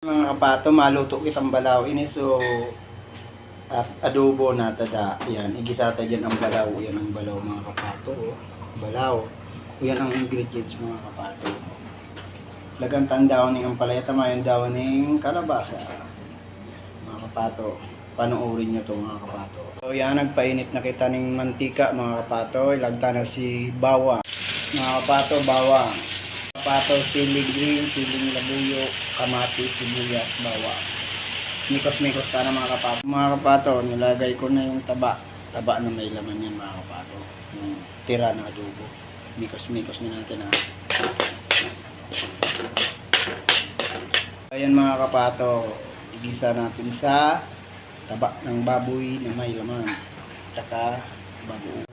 Mga kapato, maluto kitang balaw ini so at adobo na tada. Yan, igisa ta diyan ang balaw. Yan ang balaw mga kapato. Oh. Balaw. Yan ang ingredients mga kapato. Lagan tandaw ning ang palaya tamayon daw ning kalabasa. Mga kapato, panoorin niyo to mga kapato. So yan, nagpainit na kita ning mantika mga kapato. Ilagta na si bawang. Mga kapato, bawang. Kapato, siling green, siling labuyo, kamatis, sibuyas, bawang. Mikos-mikos ka na mga kapato. Mga kapato, nilagay ko na yung taba. Taba na may laman yan mga kapato. Yung tira na adobo. Mikos-mikos na natin ha. Ayan mga kapato, igisa natin sa taba ng baboy na may laman. Tsaka bagoong.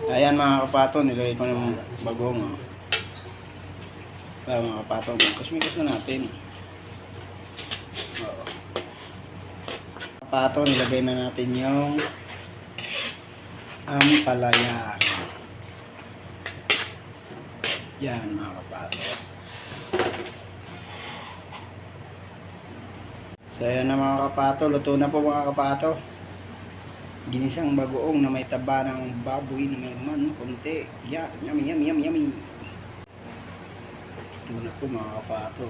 Ayan mga kapato, nilagay ko ng bagoong. Oh. Kaya mga kapato, mikos-mikos na natin. Oo. Kapato, nilagay na natin yung ampalaya. Yan mga kapato. So yan na mga kapato, luto na po mga kapato. Ginisang bagoong na may taba ng baboy na may laman, konti. Yan, yummy, yummy, yummy, yummy. Ito na po mga kapato.